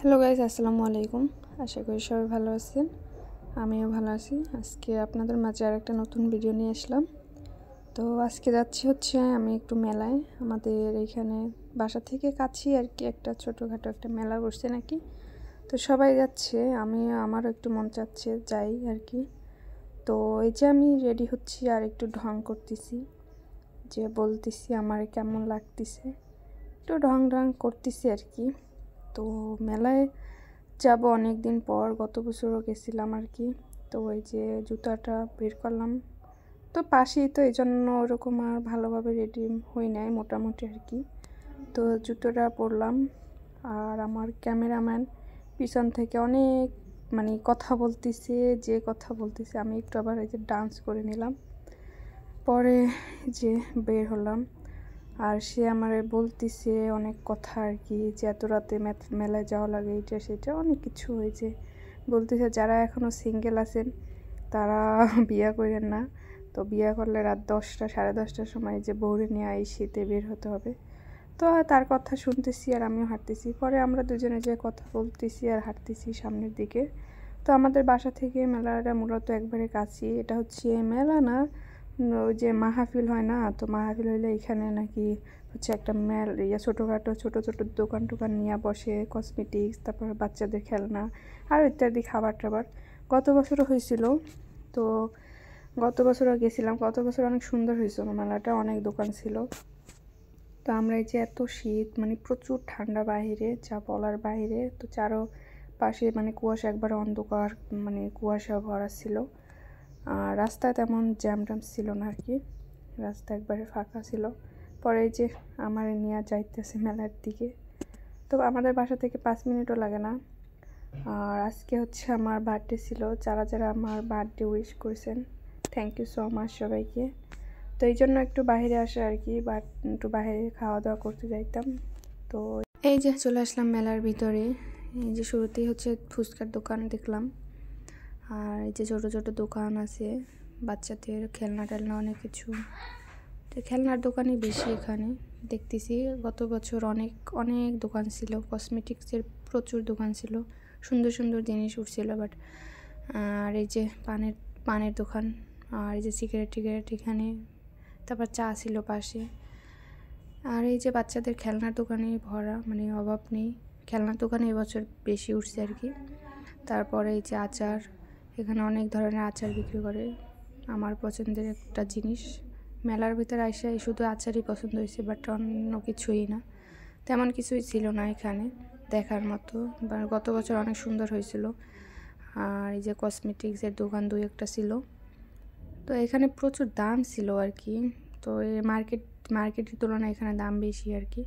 Hello guys, আসসালামু আলাইকুম। আশা করি সবাই ভালো আছেন। আমিও ভালো আছি। আজকে আপনাদের মাঝে আরেকটা নতুন ভিডিও নিয়ে আসলাম। তো আজকে যাচ্ছি আমি একটু মেলায়। আমাদের এইখানে বাসা থেকে কাছেই আর কি একটা ছোটোখাটো একটা মেলা বসছে নাকি। তো সবাই যাচ্ছে, আমারও একটু মন চাচ্ছে যাই আর কি। তো এই যে আমি রেডি হচ্ছি আর একটু ঢং করতেছি, যে বলতেছি আমার কেমন লাগতেছে, একটু ঢং করতেছি আর কি। তো মেলায় যাব অনেক দিন পর, গত বছরও গেছিলাম আর কি। তো ওই যে জুতাটা বের করলাম, তো পাশেই, তো এই জন্য ওরকম আর ভালোভাবে রেডি হই নাই, মোটামুটি আর কি। তো জুতোটা পরলাম, আর আমার ক্যামেরাম্যান পিছন থেকে অনেক কথা বলতেছে, আমি একটু আবার এই যে ডান্স করে নিলাম। পরে যে বের হলাম, আর সে আমারে বলতেছে অনেক কথা আর কি, যে এত রাতে মেলায় যাওয়া লাগে, এটা সেটা অনেক কিছু হয়েছে বলতেছে। যারা এখনও সিঙ্গেল আছেন তারা বিয়ে করেন না, তো বিয়ে করলে রাত 10টা 10:30টার সময় যে বউরে নিয়ে এই শীতে বের হতে হবে। তো তার কথা শুনতেছি আর আমিও হাঁটতেছি। পরে আমরা দুজনে যে কথা বলতেছি আর হাঁটতেছি সামনের দিকে। তো আমাদের বাসা থেকে মেলাটা মূলত একবারে কাছেই। এটা হচ্ছে মেলা না, ওই যে মাহফিল হয় না, তো মাহফিল হইলে এখানে নাকি হচ্ছে একটা ছোটোখাটো ছোটো ছোটো দোকান টোকান নিয়ে বসে, কসমেটিক্স, তারপর বাচ্চাদের খেলনা আর ইত্যাদি খাবার টাবার। গত বছরও হয়েছিল, তো গত বছরও গেছিলাম। গত বছর অনেক সুন্দর হয়েছিল মেলাটা, অনেক দোকান ছিল। তো আমরা এই যে এত শীত, প্রচুর ঠান্ডা বাইরে, যা বলার বাইরে। তো চারো পাশে কুয়াশা, একবারে অন্ধকার, কুয়াশা ভরা ছিল। আর রাস্তায় তেমন জ্যাম ট্যাম ছিল না আর কি, রাস্তা একবারে ফাঁকা ছিল। পরে এই যে আমার নিয়ে যাইতেছে মেলার দিকে। তো আমাদের বাসা থেকে 5 মিনিটও লাগে না। আর আজকে হচ্ছে আমার বার্থডে ছিল। যারা যারা আমার বার্থডে উইশ করেছেন, থ্যাংক ইউ সো মাচ সবাইকে। তো এই জন্য একটু বাইরে আসা আর কি, বা একটু বাইরে খাওয়া দাওয়া করতে যাইতাম। তো এই যে চলে আসলাম মেলার ভিতরে। এই যে শুরুতেই হচ্ছে ফুচকার দোকান দেখলাম, আর এই যে ছোটো ছোটো দোকান আছে, বাচ্চাদের খেলনা টেলনা অনেক কিছু। তো খেলনার দোকানই বেশি এখানে দেখতেছি। গত বছর অনেক অনেক দোকান ছিল, কসমেটিক্সের প্রচুর দোকান ছিল, সুন্দর সুন্দর জিনিস উঠছিল। বাট আর এই যে পানের দোকান, আর এই যে সিগারেট এখানে, তারপর চা ছিল পাশে। আর এই যে বাচ্চাদের খেলনার দোকানে ভরা, অভাব নেই। খেলনার দোকানে এবছর বেশি উঠছে আর কি। তারপরে এই যে আচার, এখানে অনেক ধরনের আচার বিক্রি করে, আমার পছন্দের একটা জিনিস। মেলার ভিতরে আইসা শুধু আচারই পছন্দ হয়েছে, বাট অন্য কিছুই না, তেমন কিছুই ছিল না এখানে দেখার মতো। গত বছর অনেক সুন্দর হয়েছিল। আর এই যে কসমেটিক্সের দোকান 2-1টা ছিল। তো এখানে প্রচুর দাম ছিল আর কি। তো এই মার্কেটের তুলনায় এখানে দাম বেশি আর কি,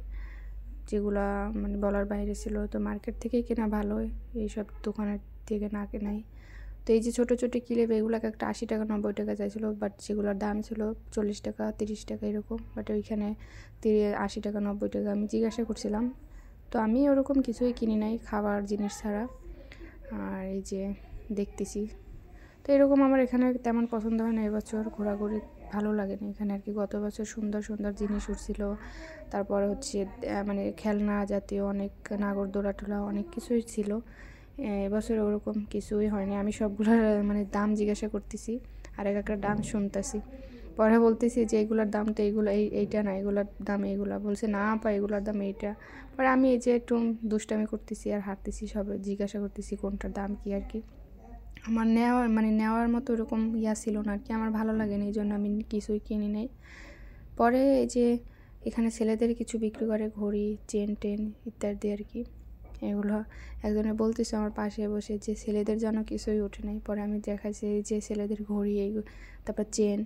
যেগুলা বলার বাইরে ছিল। তো মার্কেট থেকেই কেনা ভালো, এইসব দোকানের থেকে না কেনাই। তো এই যে ছোটো ছোটো ক্লিপ, এগুলোকে একটা 80 টাকা 90 টাকা চাইছিলো, বাট যেগুলোর দাম ছিল 40 টাকা 30 টাকা এরকম। বাট ওইখানে 80 টাকা 90 টাকা আমি জিজ্ঞাসা করছিলাম। তো আমি ওরকম কিছুই কিনি নাই খাবার জিনিস ছাড়া। আর এই যে দেখতেছি, তো এরকম আমার এখানে তেমন পছন্দ হয় না। এবছর ঘোরাঘুরি ভালো লাগে না এখানে আর কি। গত বছর সুন্দর সুন্দর জিনিস উঠছিল, তারপরে হচ্ছে খেলনা জাতীয় অনেক, নাগরদোলা টোলা অনেক কিছুই ছিল। এবছর ওরকম কিছুই হয়নি। আমি সবগুলোর দাম জিজ্ঞাসা করতেছি, আর একটা দাম শুনতেছি। পরে বলতেছি যে এগুলোর দাম তো এইগুলো, এইটা না, এগুলোর দাম এইগুলো। বলছে না আপা, এগুলোর দাম এইটা। পরে আমি এই যে একটু দুষ্টামি করতেছি আর হাঁটতেছি, সব জিজ্ঞাসা করতেছি কোনটার দাম কী আর কি। আমার নেওয়ার মতো এরকম ছিল না আর কি, আমার ভালো লাগেনি, এই জন্য আমি কিছুই কিনি নাই। পরে এই যে এখানে ছেলেদের কিছু বিক্রি করে, ঘড়ি, চেন টেন ইত্যাদি আর কি। এগুলো একজনে বলতেছে আমার পাশে বসে যে ছেলেদের যেন কিছুই ওঠে নাই। পরে আমি দেখাইছি এই যে ছেলেদের ঘড়ি, তারপর চেন।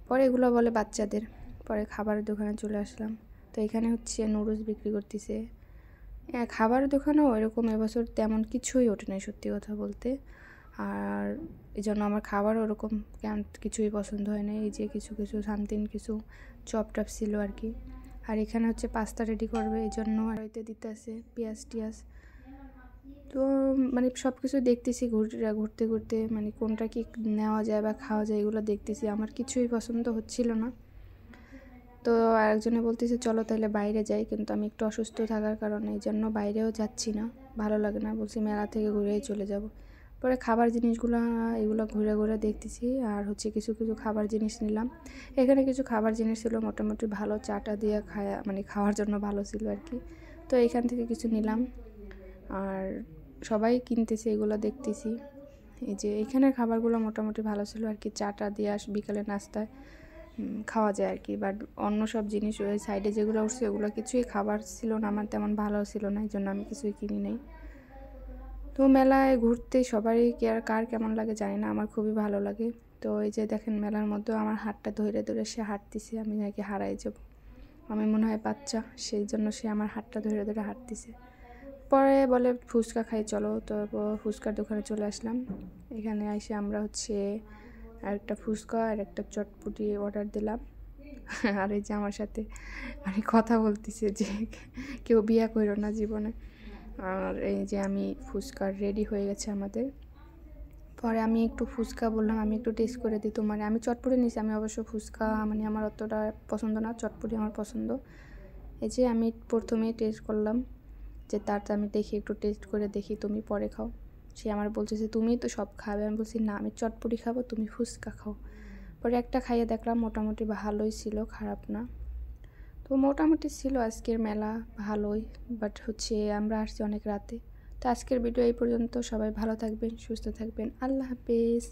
পরে এগুলো বলে বাচ্চাদের। পরে খাবারের দোকানে চলে আসলাম। তো এখানে হচ্ছে নুডলস বিক্রি করতেছে। খাবারের দোকানেও এরকম এবছর তেমন কিছুই ওঠে নাই সত্যি কথা বলতে। আর এই জন্য আমার খাবারও ওরকম কিছুই পছন্দ হয় না। এই যে কিছু কিছু সামথিং কিছু চপ টপ ছিল আর কি। আর এখানে হচ্ছে পাস্তা রেডি করবে, এই জন্য আর হইতে দিতে আছে পেঁয়াজ টিয়াজ। তো সব কিছু দেখতেছি ঘুরতে ঘুরতে, কোনটা কি নেওয়া যায় বা খাওয়া যায় এগুলো দেখতেছি। আমার কিছুই পছন্দ হচ্ছিল না। তো আরেকজনে বলতেছে চলো তাহলে বাইরে যাই, কিন্তু আমি একটু অসুস্থ থাকার কারণে এই জন্য বাইরেও যাচ্ছি না। ভালো লাগে না, বলছি মেলা থেকে ঘুরেই চলে যাব। পরে খাবার জিনিসগুলো এগুলো ঘুরে ঘুরে দেখতেছি, আর হচ্ছে কিছু কিছু খাবার জিনিস নিলাম। এখানে কিছু খাবার জিনিস ছিল মোটামুটি ভালো, চাটা দিয়ে মানে খাওয়ার জন্য ভালো ছিল আর কি। তো এখান থেকে কিছু নিলাম, আর সবাই কিনতেছে, এগুলো দেখতেছি। এই যে এখানের খাবারগুলো মোটামুটি ভালো ছিল আর কি, চাটা দিয়ে বিকালে নাস্তায় খাওয়া যায় আর কি। বাট অন্য সব জিনিস ওই সাইডে যেগুলো উঠছে ওগুলো কিছুই খাবার ছিল না, আমার তেমন ভালো ছিল না, এই জন্য আমি কিছুই কিনি নাই। তো মেলায় ঘুরতে সবারই কার কেমন লাগে জানি না, আমার খুবই ভালো লাগে। তো এই যে দেখেন মেলার মধ্যে আমার হাতটা ধরে ধরে সে হাঁটতেছে, আমি নাকি হারাই যাব, আমি মনে হয় বাচ্চা, সেই জন্য সে আমার হাতটা ধরে ধরে হাঁটতেছে। পরে বলে ফুচকা খাই চলো, তো ফুচকার দোকানে চলে আসলাম। এখানে এসে আমরা হচ্ছে আরেকটা ফুচকা আর একটা চটপটি অর্ডার দিলাম। আর এই যে আমার সাথে মানে কথা বলতেছে যে কেউ বিয়ে করো না জীবনে। আর এই যে আমি ফুচকা রেডি হয়ে গেছে আমাদের। পরে আমি একটু ফুচকা বললাম আমি একটু টেস্ট করে দিই তোমার, আমি চটপটি নিয়েছি, আমি অবশ্য ফুচকা মানে আমার অতটা পছন্দ না, চটপটি আমার পছন্দ। এই যে আমি প্রথমেই টেস্ট করলাম, যে তারটা আমি দেখি একটু টেস্ট করে দেখি, তুমি পরে খাও। সে আমার বলছে যে তুমিই তো সব খাবে, আমি বলছি না আমি চটপটি খাবো, তুমি ফুচকা খাও। পরে একটা খাইয়ে দেখলাম, মোটামুটি ভালোই ছিল, খারাপ না। তো মোটামুটি ছিল আজকের মেলা ভালোই, বাট হচ্ছে আমরা আসছি অনেক রাতে। তো আজকের ভিডিও এই পর্যন্ত, সবাই ভালো থাকবেন, সুস্থ থাকবেন, আল্লাহ হাফেজ।